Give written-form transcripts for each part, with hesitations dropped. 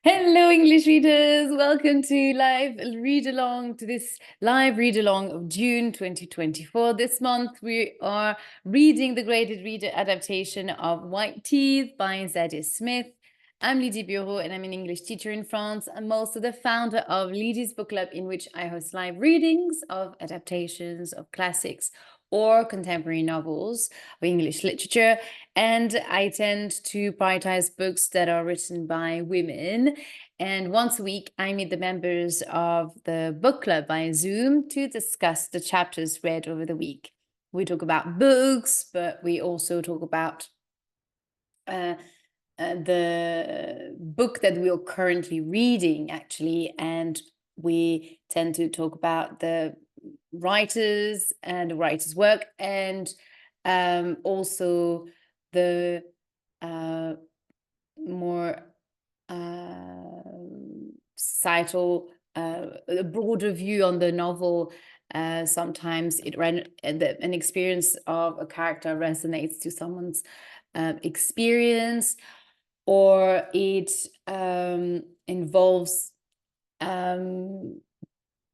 Hello, English readers. Welcome to this live read along of June 2024. This month, we are reading the graded reader adaptation of White Teeth by Zadie Smith. I'm Lydie and I'm an English teacher in France. I'm also the founder of Lydie's Book Club, in which I host live readings of adaptations of classics or contemporary novels of English literature. And I tend to prioritize books that are written by women. And once a week, I meet the members of the book club via Zoom to discuss the chapters read over the week. We talk about books, but we also talk about the book that we are currently reading, actually. And we tend to talk about the writers and the writer's work, and also the more societal, a broader view on the novel. Sometimes an experience of a character resonates to someone's experience, or it involves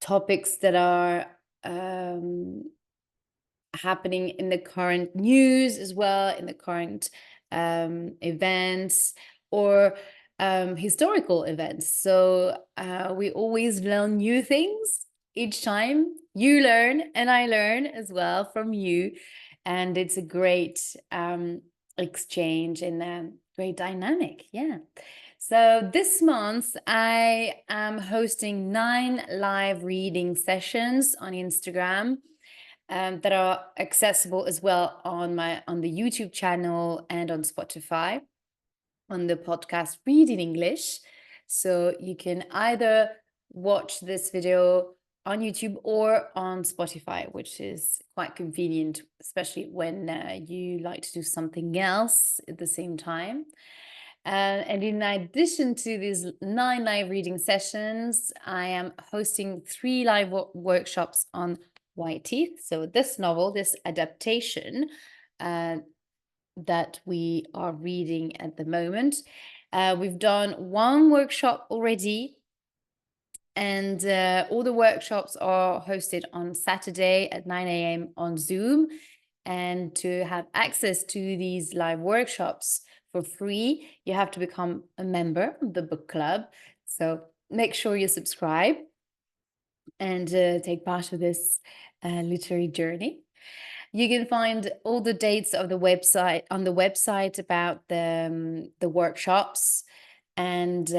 topics that are happening in the current news as well, in the current events, or historical events. So we always learn new things each time. You learn and I learn as well from you. And it's a great exchange and great dynamic. Yeah. So this month, I am hosting 9 live reading sessions on Instagram that are accessible as well on the YouTube channel and on Spotify, on the podcast Read in English. So you can either watch this video on YouTube or on Spotify, which is quite convenient, especially when you like to do something else at the same time. And in addition to these 9 live reading sessions, I am hosting 3 live workshops on White Teeth. So this novel, this adaptation that we are reading at the moment. We've done 1 workshop already, and all the workshops are hosted on Saturday at 9 a.m. on Zoom. And to have access to these live workshops for free, you have to become a member of the book club. So make sure you subscribe and take part of this literary journey. You can find all the dates of the website on the website about the workshops. And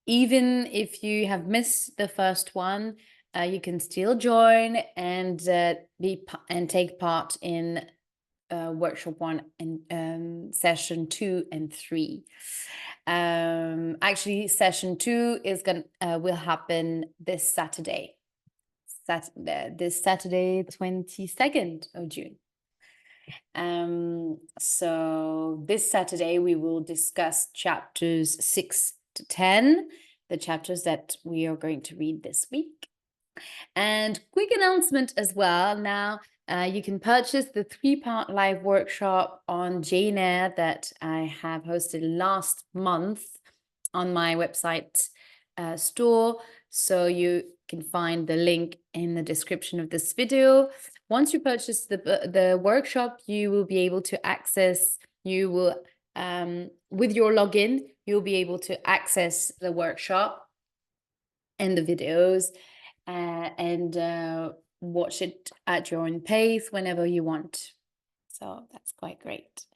even if you have missed the first one, you can still join and take part in workshop 1 and session 2 and 3. Actually, session 2 will happen this Saturday. This Saturday, 22nd of June. So this Saturday, we will discuss chapters 6 to 10, the chapters that we are going to read this week. And quick announcement as well. Now, you can purchase the 3-part live workshop on Jane Eyre that I have hosted last month on my website store. So you can find the link in the description of this video. Once you purchase the workshop, you will be able to access, with your login, you'll be able to access the workshop and the videos and watch it at your own pace whenever you want. So that's quite great.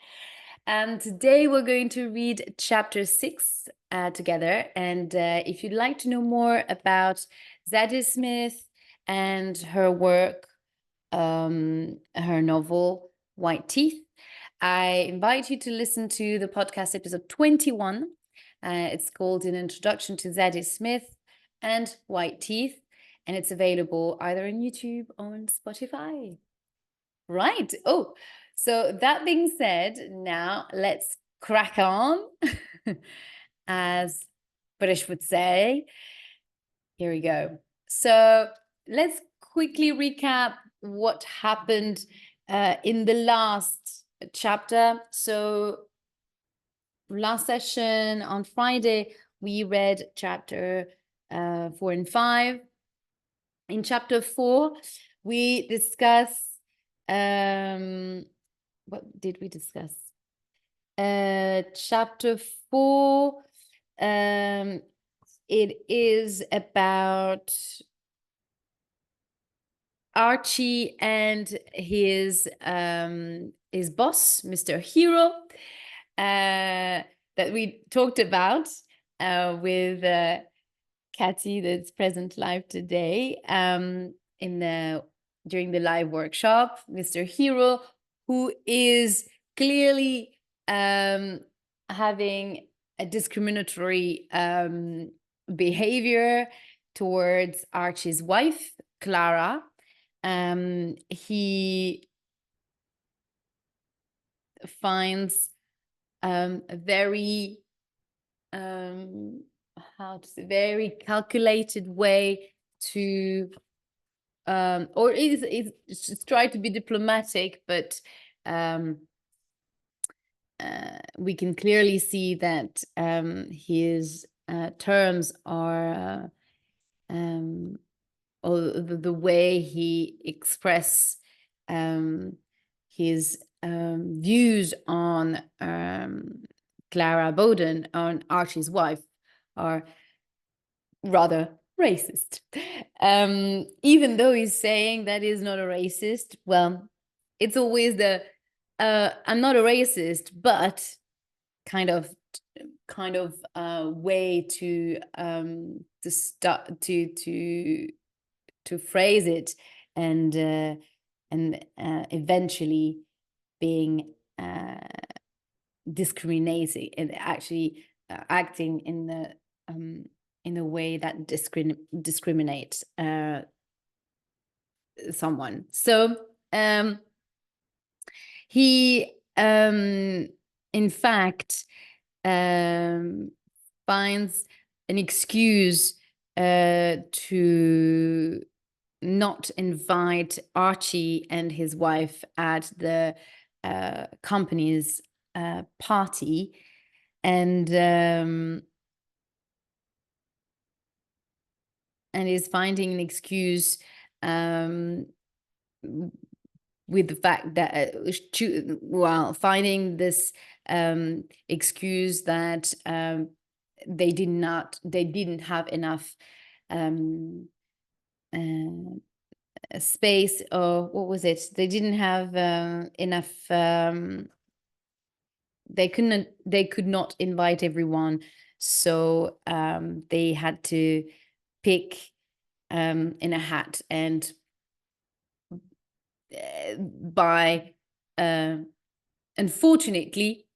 Today we're going to read chapter 6 together. And if you'd like to know more about Zadie Smith and her work, her novel, White Teeth, I invite you to listen to the podcast episode 21. It's called An Introduction to Zadie Smith and White Teeth, and it's available either on YouTube or on Spotify. Right. Oh, so that being said, now let's crack on, as British would say. Here we go. So let's quickly recap what happened in the last chapter. So last session on Friday, we read chapter 4 and 5. In chapter 4, we discuss, what did we discuss? Chapter 4, it is about Archie and his boss, Mr. Hero, that we talked about with Cathy, that's present live today, during the live workshop. Mr. Hero, who is clearly having a discriminatory behavior towards Archie's wife, Clara. He finds a very very calculated way to or it's try to be diplomatic, but we can clearly see that his terms are or the way he express his views on Clara Bowden, on Archie's wife, are rather racist. Even though he's saying that he's not a racist, well, it's always the I'm not a racist, but kind of way to start to phrase it, and eventually being discriminating and actually acting in a way that discriminates someone. So he in fact finds an excuse to not invite Archie and his wife at the company's party, and is finding an excuse with the fact that finding this excuse that they didn't have enough space, or what was it? They didn't have enough. They could not invite everyone, so they had to pick in a hat, and by unfortunately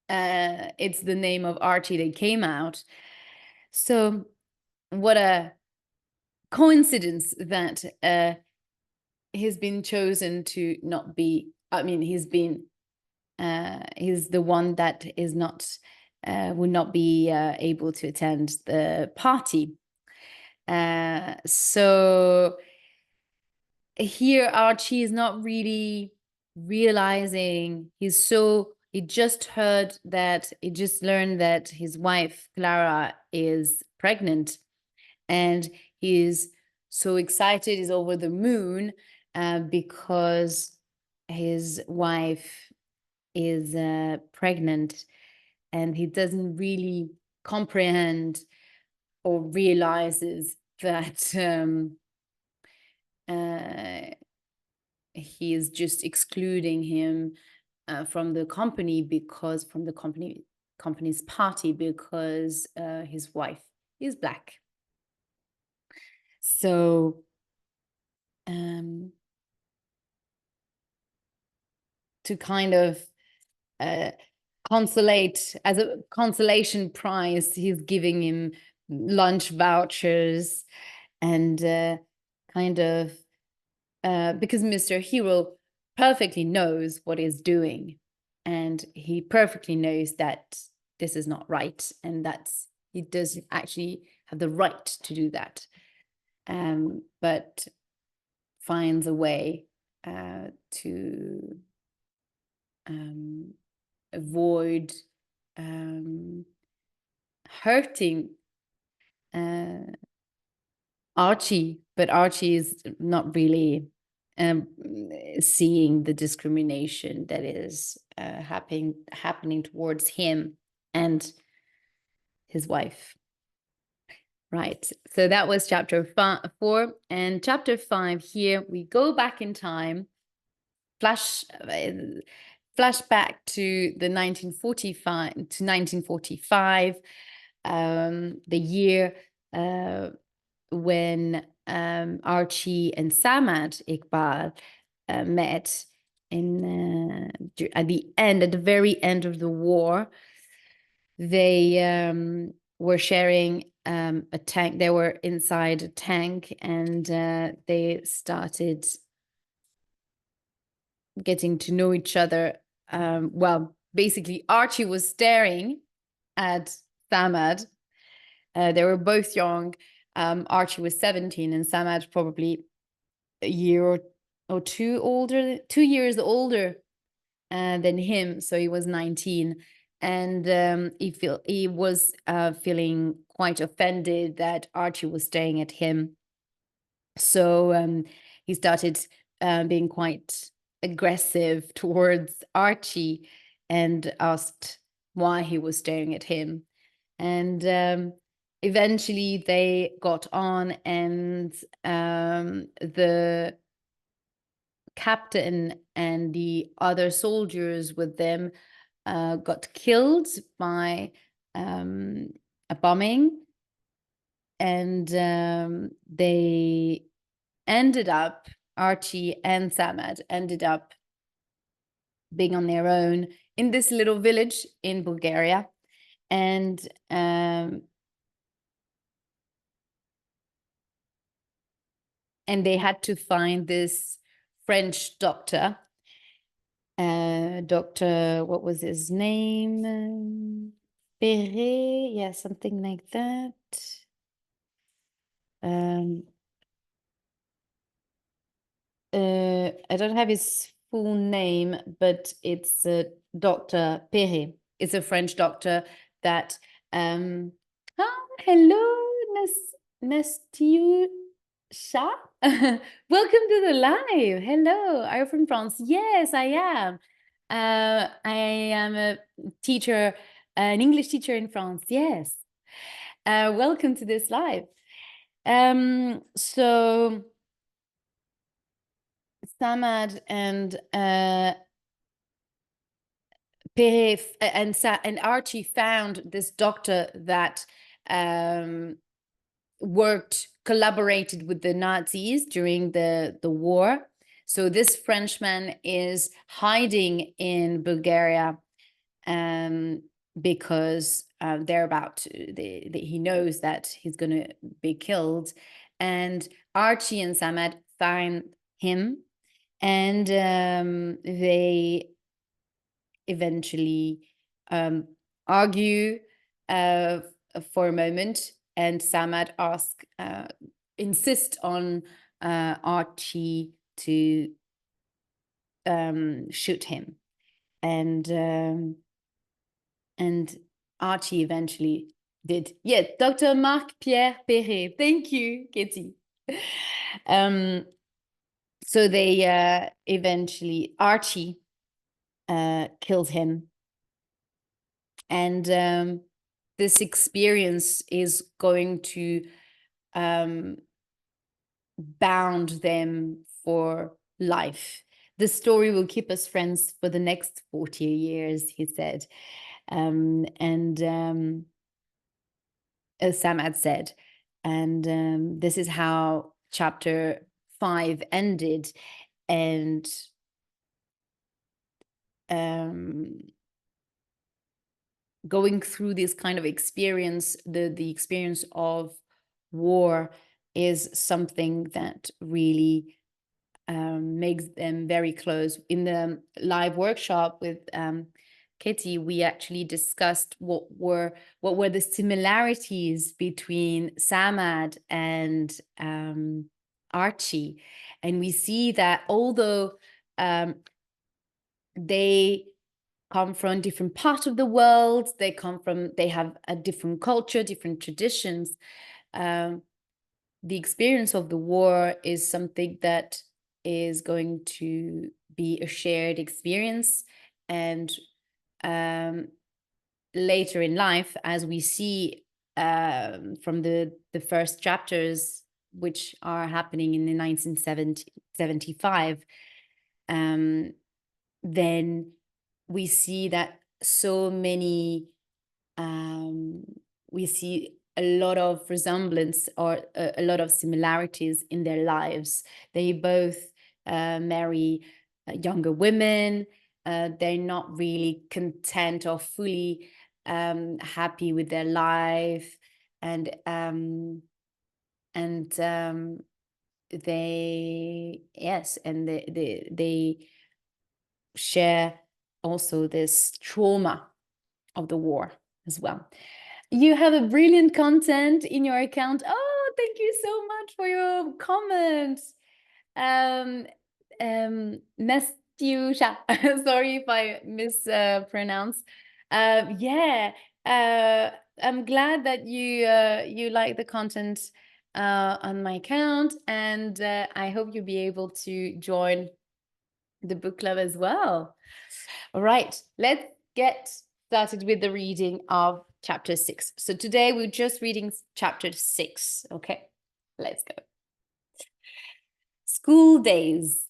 it's the name of Archie that came out. So what a coincidence that he's been chosen to not be, I mean, he's the one that is not would not be able to attend the party. So here Archie is not really realizing, he just learned that his wife Clara is pregnant, and he's so excited, he's over the moon because his wife is pregnant, and he doesn't really comprehend or realizes that he is just excluding him from the company, because from the company's party, because his wife is Black. So to kind of consolate, as a consolation prize, he's giving him lunch vouchers, and kind of because Mr. Hero perfectly knows what he's doing, and he perfectly knows that this is not right, and that he does actually have the right to do that, but finds a way to avoid hurting Archie, but Archie is not really seeing the discrimination that is happening towards him and his wife. Right, so that was chapter 4, and chapter 5 here we go back in time, flashback to the 1945, the year when Archie and Samad Iqbal met at the very end of the war. They were sharing a tank. They were inside a tank, and they started getting to know each other. Well, basically, Archie was staring at Samad. They were both young. Archie was 17, and Samad probably a year or 2 older, 2 years older than him. So he was 19. And he was feeling quite offended that Archie was staring at him. So he started being quite aggressive towards Archie and asked why he was staring at him. And eventually they got on, and the captain and the other soldiers with them got killed by a bombing, and they ended up, Archie and Samad ended up being on their own in this little village in Bulgaria. And they had to find this French doctor. Doctor, what was his name? Perret, yeah, something like that. I don't have his full name, but it's Dr. Perret. It's a French doctor that hello, Nastiu Shah. Welcome to the live. Hello, are you from France? Yes, I am. I am a teacher, an English teacher in France. Yes. Welcome to this live. So Samad and Perret and Archie found this doctor that collaborated with the Nazis during the war. So this Frenchman is hiding in Bulgaria because he knows that he's going to be killed. And Archie and Samad find him, and they eventually argue for a moment, and Samad insist on Archie to shoot him, and Archie eventually did. Yeah, Dr. Marc-Pierre Perret. Thank you, Katie. So they eventually, Archie kills him, and this experience is going to bound them for life. The story will keep us friends for the next 40 years, he said. As Sam had said. And this is how chapter 5 ended. And going through this kind of experience, the experience of war is something that really makes them very close. In the live workshop with Kitty, we actually discussed what were the similarities between Samad and Archie, and we see that although they come from different parts of the world. They have a different culture, different traditions. The experience of the war is something that is going to be a shared experience. And later in life, as we see from the first chapters, which are happening in the 1975, then we see that so many, we see a lot of resemblance or a lot of similarities in their lives. They both marry younger women. They're not really content or fully happy with their life, and they share also this trauma of the war as well. You have a brilliant content in your account. Oh, thank you so much for your comments. Nastyusha, sorry if I mispronounce. Yeah, I'm glad that you like the content on my account, and I hope you'll be able to join the book club as well. All right, let's get started with the reading of chapter 6. So today we're just reading chapter 6. Okay, let's go. School days.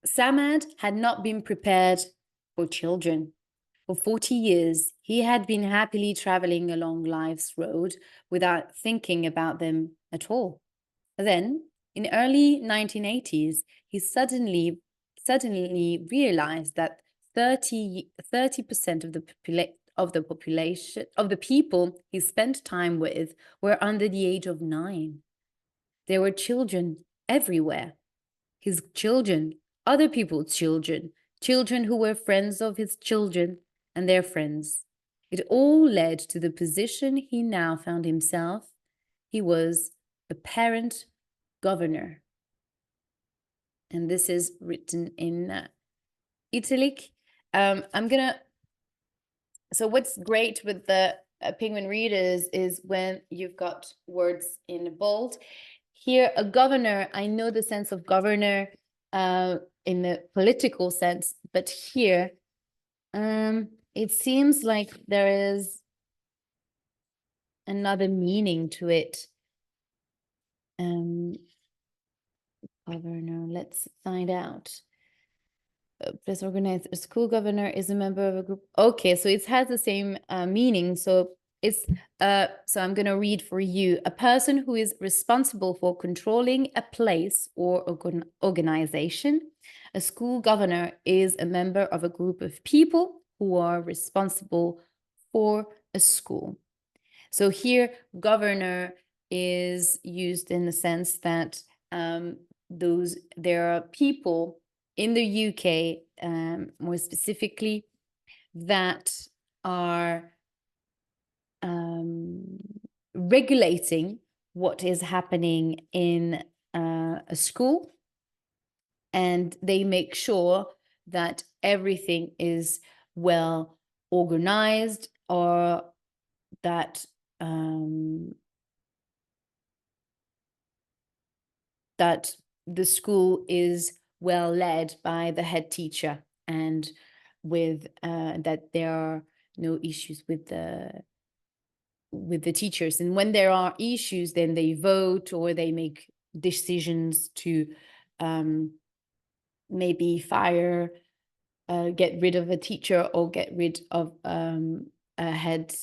Samad had not been prepared for children. For 40 years, he had been happily traveling along life's road without thinking about them at all. Then, in early 1980s, he suddenly realized that 30% of the population of the people he spent time with were under the age of 9. There were children everywhere. His children, other people's children, children who were friends of his children and their friends. It all led to the position he now found himself. He was a parent governor. And this is written in italic. So what's great with the Penguin readers is when you've got words in bold. Here, a governor, I know the sense of governor in the political sense, but here, it seems like there is another meaning to it. Governor, let's find out. Best organized, a school governor is a member of a group. Okay, so it has the same meaning. So it's so I'm going to read for you. A person who is responsible for controlling a place or organization. A school governor is a member of a group of people who are responsible for a school. So here, governor is used in the sense that there are people in the UK, more specifically, that are regulating what is happening in a school, and they make sure that everything is well organized, or that that the school is well led by the head teacher, and with that there are no issues with the teachers. And when there are issues, then they vote or they make decisions to maybe fire, get rid of a teacher, or get rid of a head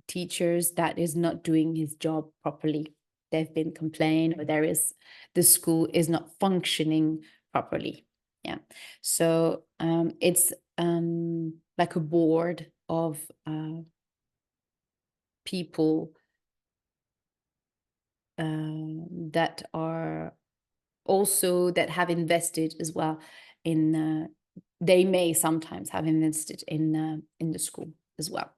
teachers that is not doing his job properly. They've been complained, or the school is not functioning properly. Yeah, so it's like a board of people that are also that have invested as well in they may sometimes have invested in the school as well.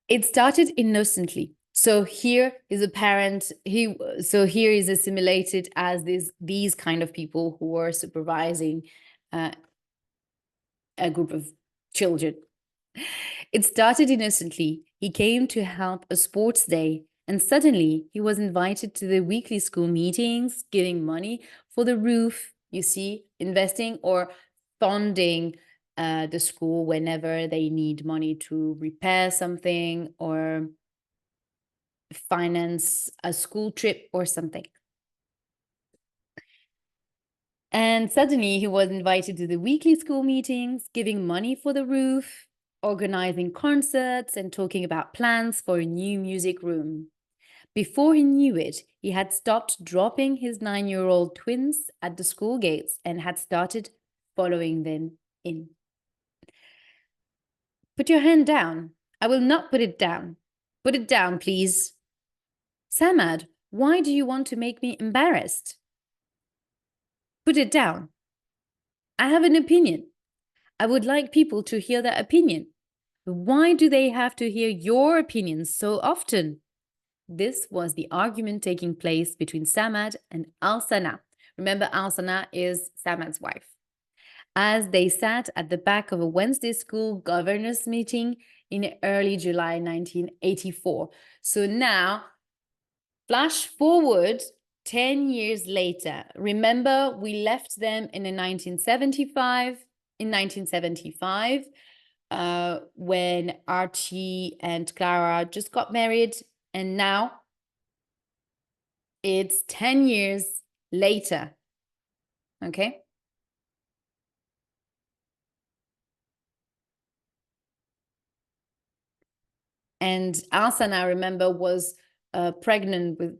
It started innocently. So here is a parent, so here is assimilated as these kind of people who are supervising a group of children. It started innocently. He came to help a sports day, and suddenly he was invited to the weekly school meetings, giving money for the roof, you see, investing or funding the school whenever they need money to repair something or finance a school trip or something. And suddenly he was invited to the weekly school meetings, giving money for the roof, organizing concerts, and talking about plans for a new music room. Before he knew it, he had stopped dropping his 9-year-old twins at the school gates and had started following them in. Put your hand down. I will not put it down. Put it down, please. Samad, why do you want to make me embarrassed? Put it down. I have an opinion. I would like people to hear that opinion. But why do they have to hear your opinions so often? This was the argument taking place between Samad and Al-Sana. Remember, Al-Sana is Samad's wife. As they sat at the back of a Wednesday school governors meeting in early July 1984. So now, flash forward 10 years later. Remember, we left them in 1975. In 1975, when Archie and Clara just got married, and now it's 10 years later. Okay. And Alsan, I remember, was pregnant with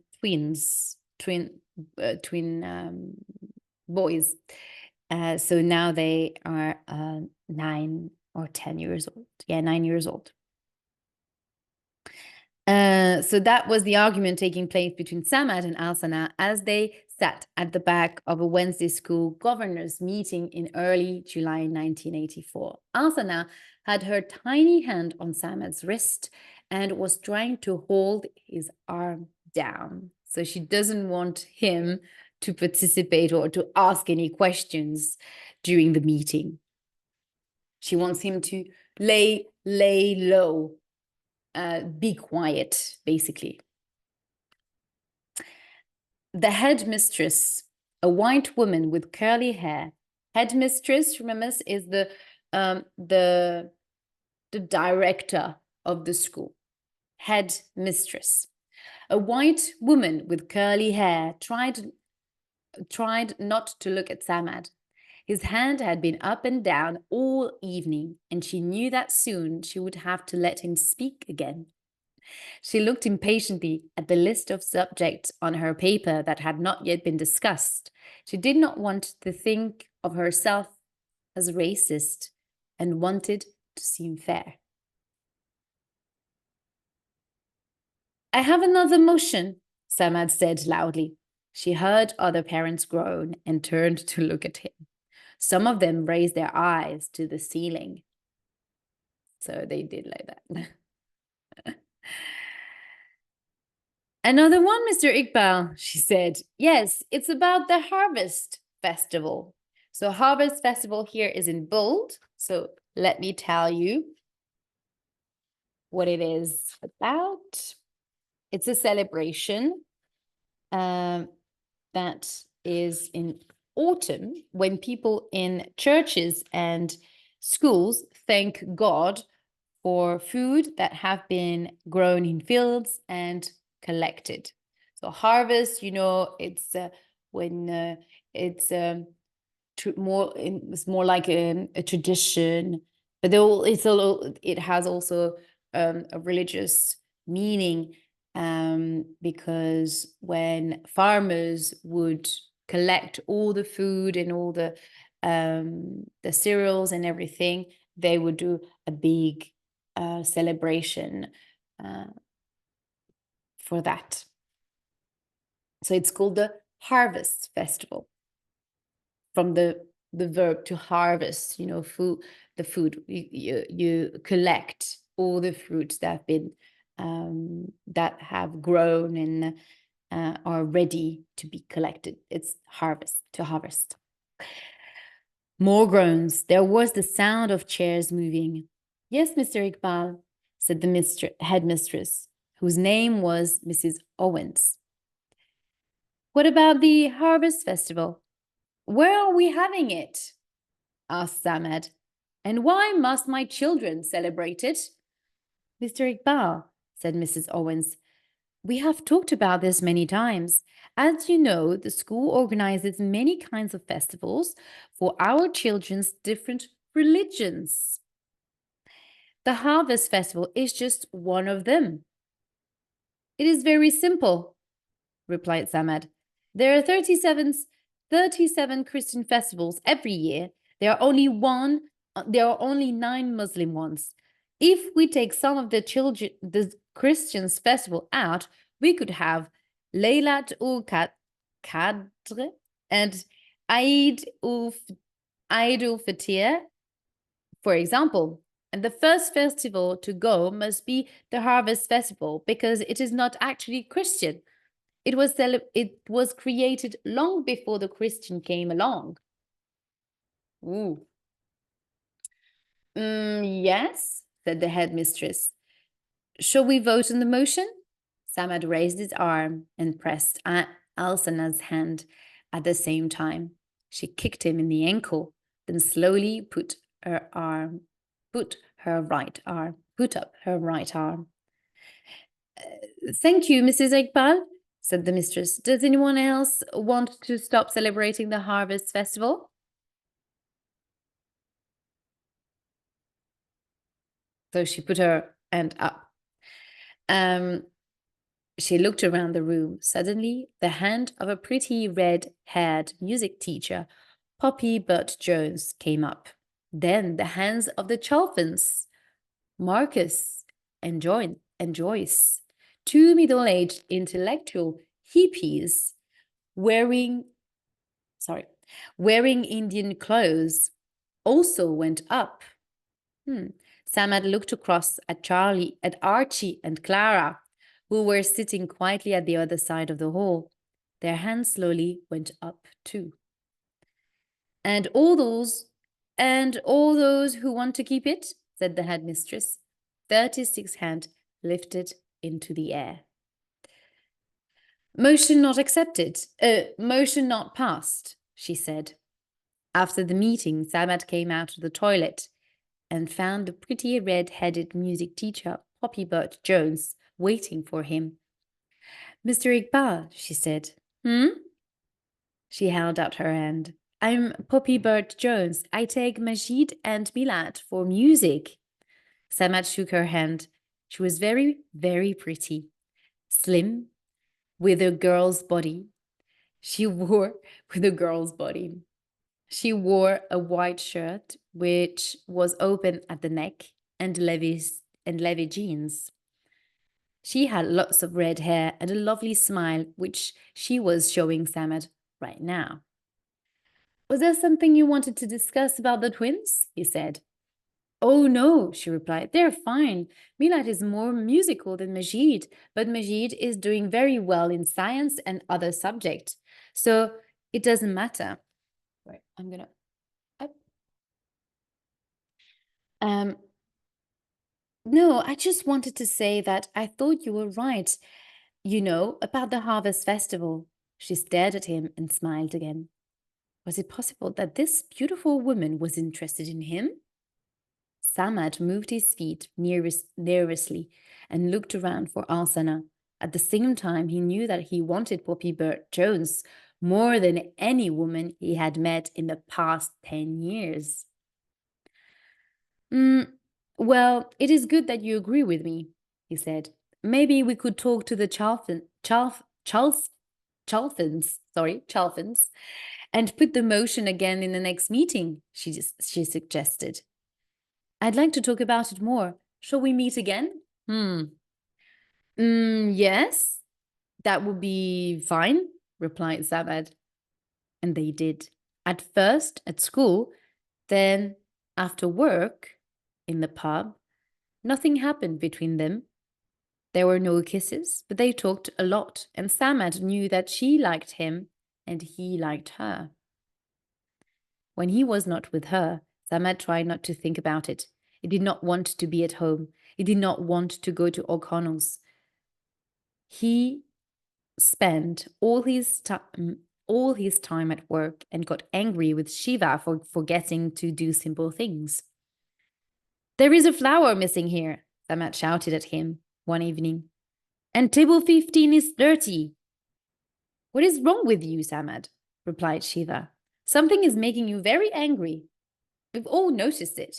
twin boys. So now they are 9 or 10 years old. Yeah, 9 years old. So that was the argument taking place between Samad and Alsana as they sat at the back of a Wednesday school governors meeting in early July 1984. Alsana had her tiny hand on Samad's wrist and was trying to hold his arm down. So she doesn't want him to participate or to ask any questions during the meeting. She wants him to lay low. Be quiet, basically. The headmistress, a white woman with curly hair. Headmistress, remember, is the director of the school. Headmistress. A white woman with curly hair tried not to look at Samad. His hand had been up and down all evening, and she knew that soon she would have to let him speak again. She looked impatiently at the list of subjects on her paper that had not yet been discussed. She did not want to think of herself as racist and wanted to seem fair. I have another motion, Samad said loudly. She heard other parents groan and turned to look at him. Some of them raised their eyes to the ceiling. So they did like that. Another one, Mr. Iqbal, she said. Yes, it's about the Harvest Festival. So Harvest Festival here is in bold. So let me tell you what it is about. It's a celebration that is in autumn when people in churches and schools thank God for food that have been grown in fields and collected. So harvest, it's when it's it's more like a tradition, but it has also a religious meaning, because when farmers would collect all the food and all the cereals and everything, they would do a big celebration for that. So it's called the Harvest Festival, from the verb to harvest, food. The food you collect all the fruits that have been that have grown and are ready to be collected. It's to harvest. More groans. There was the sound of chairs moving. Yes, Mr. Iqbal, said the headmistress, whose name was Mrs. Owens. What about the harvest festival? Where are we having it? Asked Samad. And why must my children celebrate it? Mr. Iqbal, said Mrs. Owens, we have talked about this many times. As you know, the school organizes many kinds of festivals for our children's different religions. The Harvest Festival is just one of them. It is very simple, replied Samad. There are 37 Christian festivals every year. There are only 9 Muslim ones. If we take some of the Christians' festival out, we could have Laylat ul Qadr and Eid ul Fitr, for example. And the first festival to go must be the Harvest Festival because it is not actually Christian. It was created long before the Christian came along. Ooh. Yes, said the headmistress. Shall we vote on the motion? Samad raised his arm and pressed Alsana's hand at the same time. She kicked him in the ankle, then slowly put up her right arm. Thank you, Mrs. Iqbal, said the mistress. Does anyone else want to stop celebrating the harvest festival? So she put her hand up. She looked around the room. Suddenly, the hand of a pretty red-haired music teacher, Poppy Butt Jones, came up. Then the hands of the Chalfins, Marcus and Joyce, two middle-aged intellectual hippies wearing Indian clothes, also went up. Samad looked across at Archie and Clara, who were sitting quietly at the other side of the hall. Their hands slowly went up too. And all those who want to keep it, said the headmistress. 36 hands lifted into the air. Motion not accepted. Motion not passed, she said. After the meeting, Samad came out of the toilet and found the pretty red-headed music teacher, Poppy Butt Jones, waiting for him. Mr. Iqbal, she said. She held out her hand. I'm Poppy Butt Jones. I take Majid and Milad for music. Samad shook her hand. She was very, very pretty. Slim, with a girl's body. She wore a white shirt, which was open at the neck, and leather jeans. She had lots of red hair and a lovely smile, which she was showing Samad right now. Was there something you wanted to discuss about the twins? He said. Oh, no, she replied. They're fine. Milad is more musical than Majid, but Majid is doing very well in science and other subjects. So it doesn't matter. Right, I'm gonna No, I just wanted to say that I thought you were right, about the harvest festival. She stared at him and smiled again. Was it possible that this beautiful woman was interested in him? Samad moved his feet nervously and looked around for Alsana. At the same time, he knew that he wanted Poppy Butt Jones more than any woman he had met in the past 10 years. Well, it is good that you agree with me, he said. Maybe we could talk to the Chalfins, and put the motion again in the next meeting, she suggested. I'd like to talk about it more. Shall we meet again? Yes, that would be fine, replied Samad. And they did. At first at school, then after work, in the pub. Nothing happened between them. There were no kisses, but they talked a lot, and Samad knew that she liked him and he liked her. When he was not with her, Samad tried not to think about it. He did not want to be at home. He did not want to go to O'Connell's. He spent all his time at work and got angry with Shiva for forgetting to do simple things. There is a flower missing here, Samad shouted at him one evening. And table 15 is dirty. What is wrong with you, Samad? Replied Shiva. Something is making you very angry. We've all noticed it.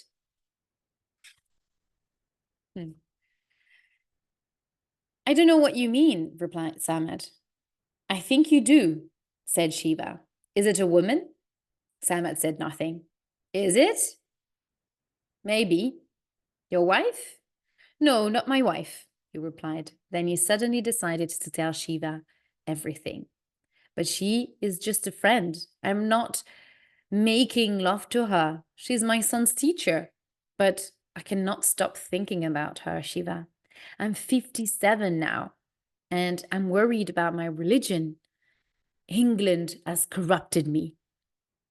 I don't know what you mean, replied Samad. I think you do, said Shiva. Is it a woman? Samad said nothing. Is it? Maybe. Your wife? No, not my wife, he replied. Then he suddenly decided to tell Shiva everything. But she is just a friend. I'm not making love to her. She's my son's teacher. But I cannot stop thinking about her, Shiva. I'm 57 now, and I'm worried about my religion. England has corrupted me.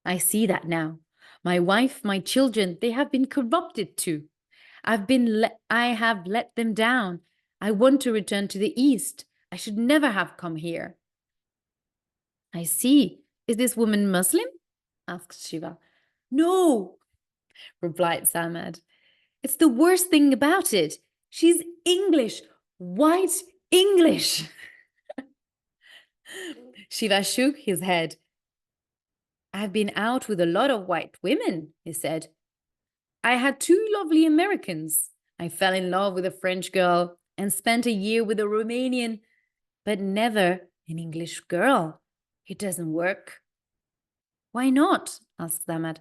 I see that now. My wife, my children, they have been corrupted too. I have let them down. I want to return to the East. I should never have come here. I see. Is this woman Muslim? Asked Shiva. No, replied Samad. It's the worst thing about it. She's English, white English. Shiva shook his head. I've been out with a lot of white women, he said. I had 2 lovely Americans. I fell in love with a French girl and spent a year with a Romanian, but never an English girl. It doesn't work. Why not? Asked Samad.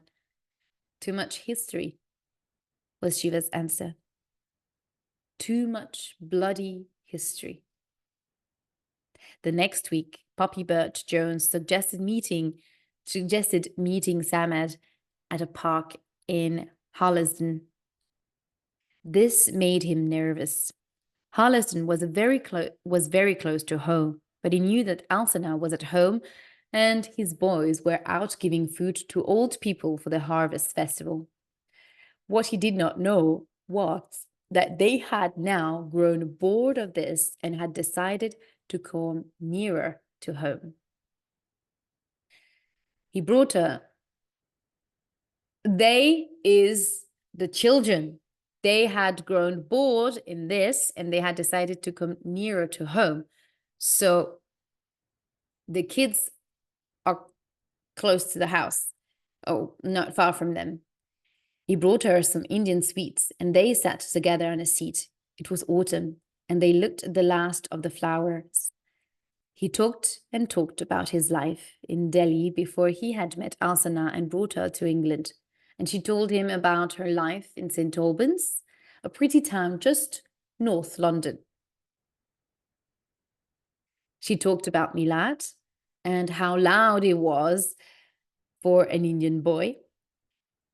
Too much history, was Shiva's answer. Too much bloody history. The next week, Poppy Birch Jones suggested meeting Samad at a park in Harlesden. This made him nervous. Harlesden was very close to home, but he knew that Alcina was at home and his boys were out giving food to old people for the harvest festival. What he did not know was that they had now grown bored of this and had decided to come nearer to home. He brought her. They is the children. They had grown bored in this and they had decided to come nearer to home. So the kids are close to the house. Oh, not far from them. He brought her some Indian sweets and they sat together on a seat. It was autumn and they looked at the last of the flowers. He talked and talked about his life in Delhi before he had met Alcina and brought her to England. And she told him about her life in St. Albans, a pretty town just north London. She talked about Milad and how loud it was for an Indian boy.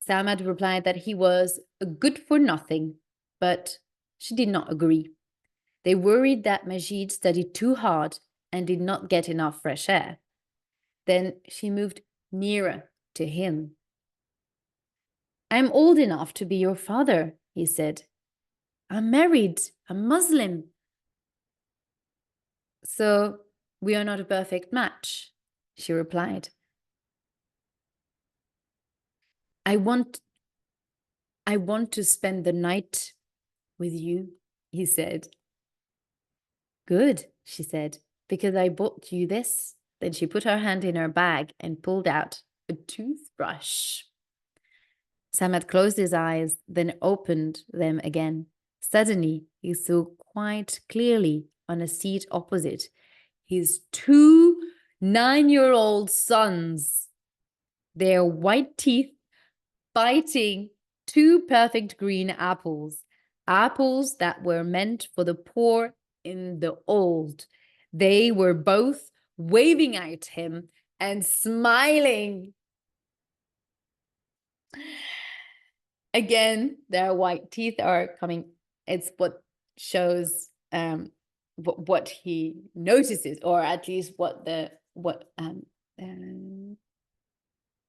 Samad replied that he was a good for nothing, but she did not agree. They worried that Majid studied too hard and did not get enough fresh air. Then she moved nearer to him. I'm old enough to be your father, he said. I'm married. I'm Muslim. So we are not a perfect match, she replied. I want to spend the night with you, he said. Good, she said, because I bought you this. Then she put her hand in her bag and pulled out a toothbrush. Samad closed his eyes, then opened them again. Suddenly, he saw quite clearly on a seat opposite his 2 9-year-old sons, their white teeth biting 2 perfect green apples, apples that were meant for the poor in the old. They were both waving at him and smiling. Again, their white teeth are coming. It's what shows what he notices, or at least what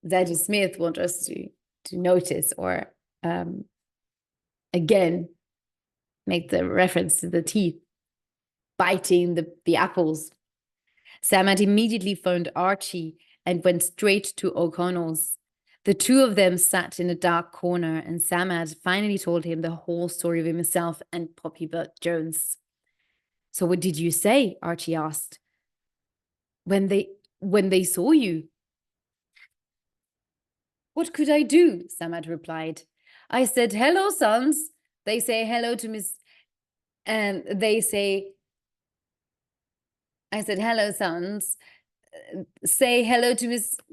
Zadie Smith wants us to notice, or again, make the reference to the teeth biting the apples. Samad immediately phoned Archie and went straight to O'Connell's. The two of them sat in a dark corner, and Samad finally told him the whole story of himself and Poppy Jones. So what did you say? Archie asked. When they saw you. What could I do? Samad replied. I said, hello, sons. They say hello to Miss, and they say, I said, hello, sons. Say hello to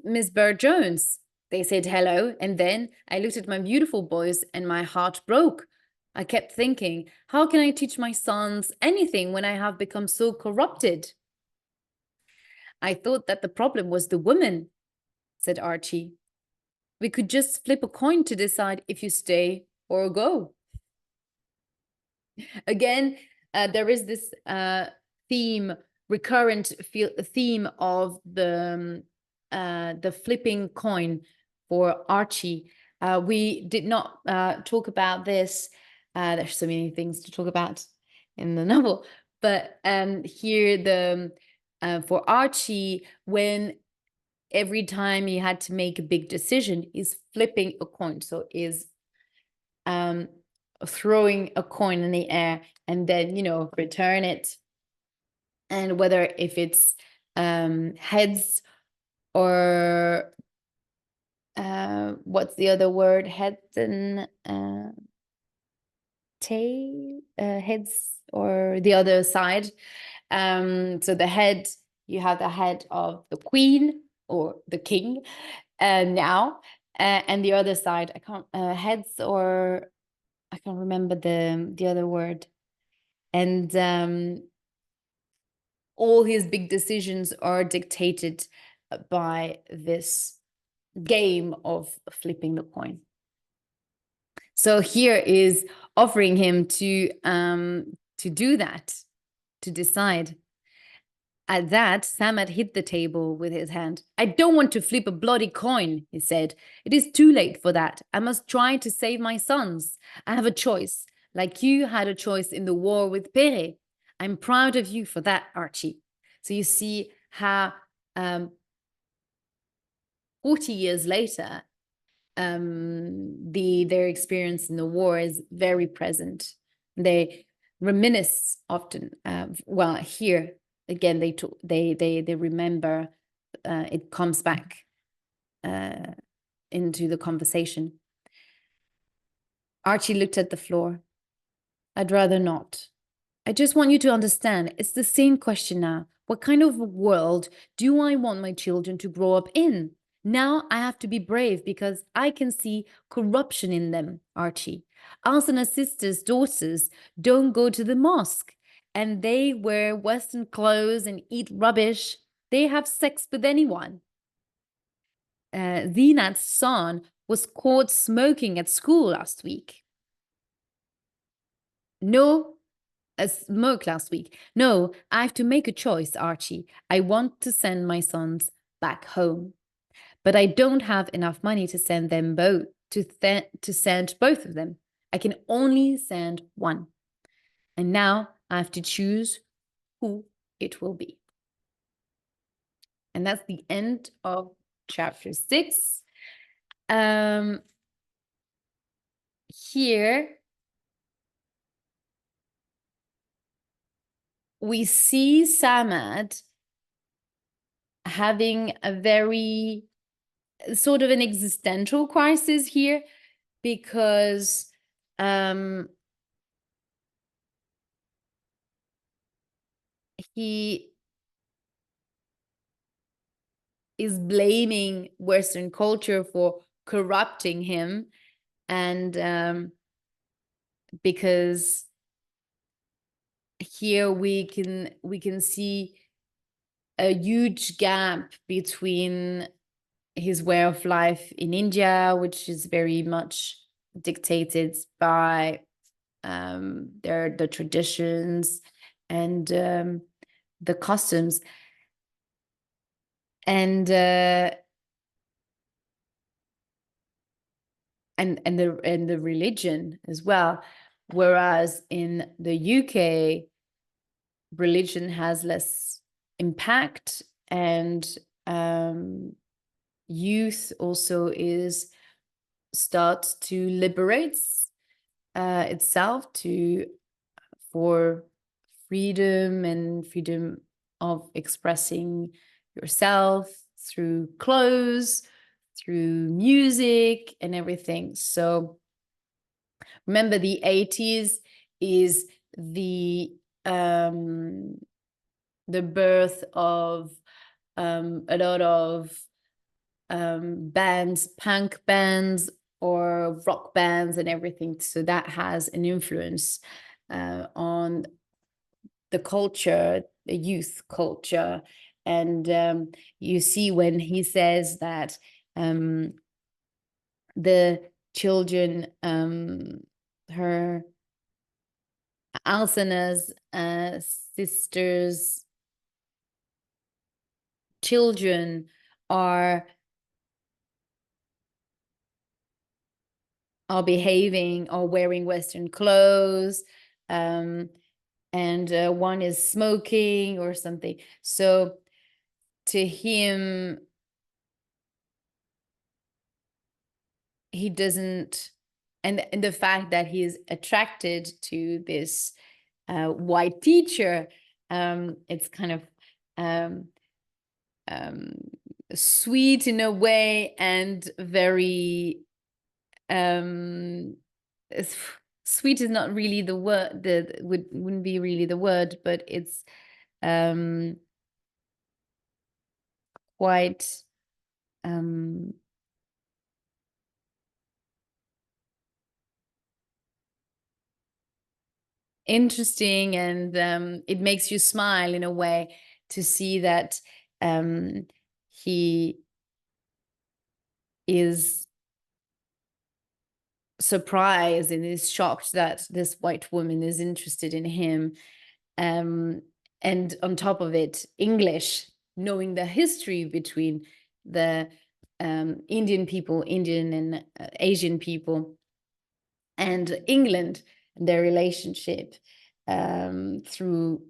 Miss Bird Jones. They said hello, and then I looked at my beautiful boys and my heart broke. I kept thinking, how can I teach my sons anything when I have become so corrupted? I thought that the problem was the woman, said Archie. We could just flip a coin to decide if you stay or go. Again, there is this recurrent theme of the flipping coin for Archie. We did not talk about this. There's so many things to talk about in the novel, but here for Archie, when every time he had to make a big decision, is flipping a coin. So is throwing a coin in the air and then, return it. And whether if it's heads or what's the other word? Heads and tail, heads or the other side. So the head, you have the head of the queen or the king now, and the other side, I can't, heads or I can't remember the other word. And all his big decisions are dictated by this game of flipping the coin. So here is offering him to do that, to decide. At that, Samad hit the table with his hand. I don't want to flip a bloody coin, he said. It is too late for that. I must try to save my sons. I have a choice, like you had a choice in the war with Pere. I'm proud of you for that, Archie. So you see how 40 years later, their experience in the war is very present. They reminisce often. Well, here again, they remember. It comes back into the conversation. Archie looked at the floor. I'd rather not. I just want you to understand, it's the same question now. What kind of world do I want my children to grow up in? Now I have to be brave because I can see corruption in them, Archie. Alsana's sisters' daughters don't go to the mosque, and they wear Western clothes and eat rubbish. They have sex with anyone. Zinat's son was caught smoking at school last week. No, a smoke last week. No, I have to make a choice, Archie. I want to send my sons back home, but I don't have enough money to send them both, to send both of them. I can only send one. And now I have to choose who it will be. And that's the end of chapter 6. Here we see Samad having a very sort of an existential crisis here, because he is blaming Western culture for corrupting him, and because here we can see a huge gap between his way of life in India, which is very much dictated by the traditions and the customs, and and the religion as well. Whereas in the UK, religion has less impact, and youth also starts to liberate itself for freedom and freedom of expressing yourself through clothes, through music and everything. So remember, the 80s is the birth of a lot of bands, punk bands or rock bands and everything. So that has an influence on the culture, the youth culture. And you see when he says that the children, her Alsana's sisters' children are behaving or wearing Western clothes, and one is smoking or something. So to him, he doesn't, and the fact that he is attracted to this white teacher, it's kind of sweet in a way, and very sweet is not really the word, wouldn't be really the word, but it's quite interesting, and it makes you smile in a way to see that he is surprised and is shocked that this white woman is interested in him. And on top of it, English, knowing the history between the Indian and Asian people, and England, and their relationship through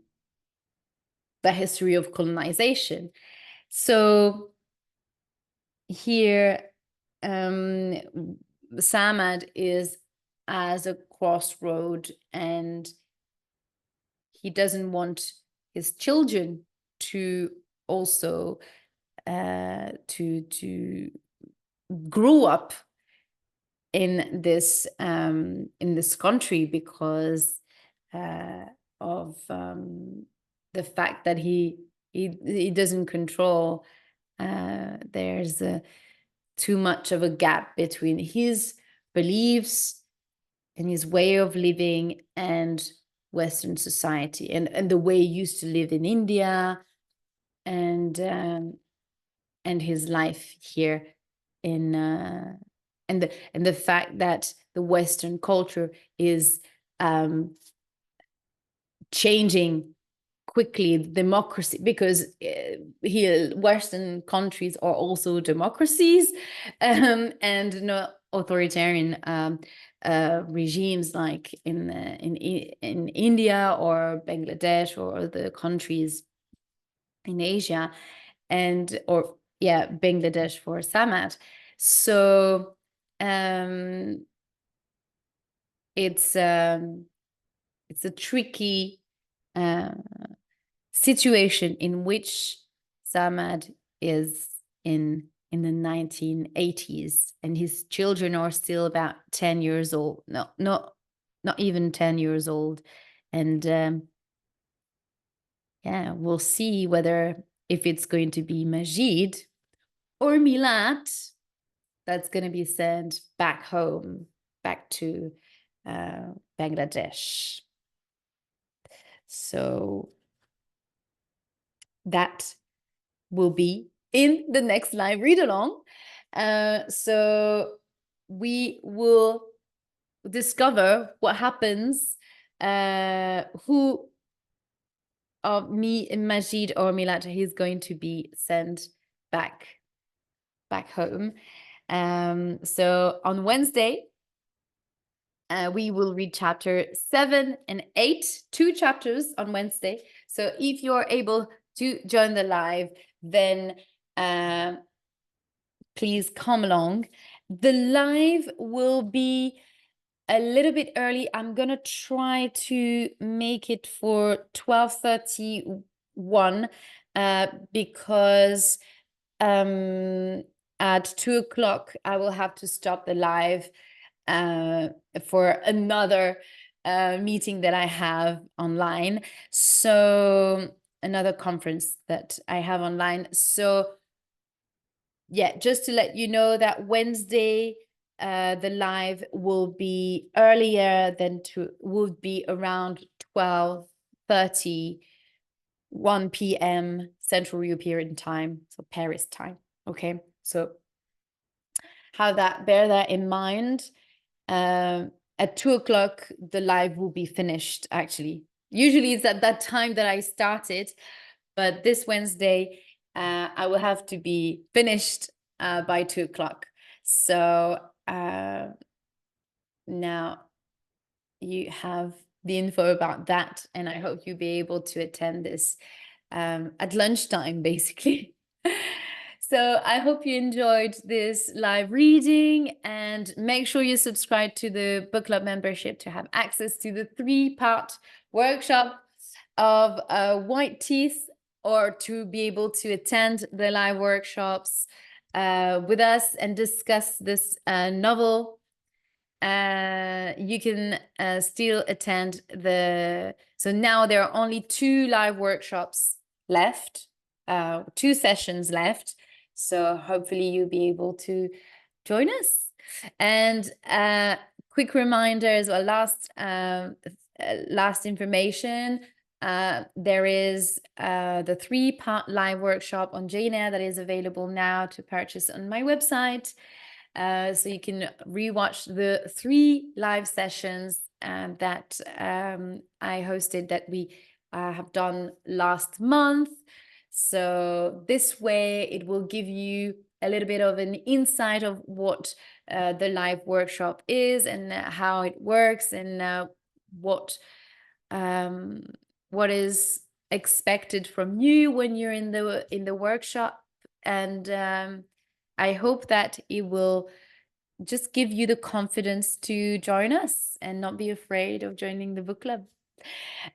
the history of colonization. So here, Samad is as a crossroad, and he doesn't want his children to also to grow up in this country, because of the fact that he doesn't control. There's too much of a gap between his beliefs and his way of living and Western society, and the way he used to live in India, and his life here in and the fact that the Western culture is changing quickly, democracy, because here Western countries are also democracies, and not authoritarian regimes like in India or Bangladesh or the countries in Asia, and or yeah, Bangladesh for Samad. So it's a tricky situation in which Samad is in the 1980s, and his children are still about 10 years old. No, not even 10 years old. And yeah, we'll see whether if it's going to be Majid or Milat that's going to be sent back home, back to Bangladesh. So that will be in the next live read along. So we will discover what happens, who of me and Majid or Milat is going to be sent back home. So on Wednesday, we will read chapter 7 and 8, 2 chapters on Wednesday. So if you're able to join the live, then please come along. The live will be a little bit early. I'm gonna try to make it for 12:31 because at 2 o'clock I will have to stop the live for another meeting that I have online. So another conference that I have online. So yeah, just to let you know that Wednesday, the live will be earlier than would be around 12:30, 1 p.m. Central European time, so Paris time. Okay, so bear that in mind. At 2 o'clock, the live will be finished, actually. Usually it's at that time that I started, but this Wednesday, I will have to be finished by 2 o'clock. So now you have the info about that, and I hope you'll be able to attend this at lunchtime, basically. So I hope you enjoyed this live reading, and make sure you subscribe to the book club membership to have access to the 3-part workshop of White Teeth, or to be able to attend the live workshops with us and discuss this novel. You can still attend so now there are only 2 live workshops left, 2 sessions left. So hopefully you'll be able to join us. And quick reminder as well, last information, there is the 3-part live workshop on Jane Eyre that is available now to purchase on my website. So you can rewatch the 3 live sessions that I hosted, that we have done last month. So this way it will give you a little bit of an insight of what the live workshop is, and how it works, and what is expected from you when you're in the workshop. And I hope that it will just give you the confidence to join us and not be afraid of joining the book club.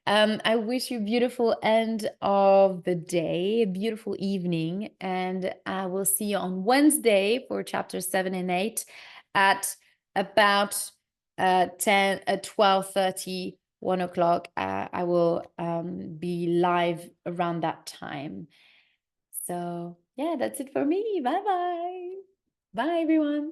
I wish you a beautiful end of the day, a beautiful evening, and I will see you on Wednesday for chapters 7 and 8 at about 12:30, 1 o'clock. I will be live around that time. So yeah, that's it for me. Bye-bye. Bye, everyone.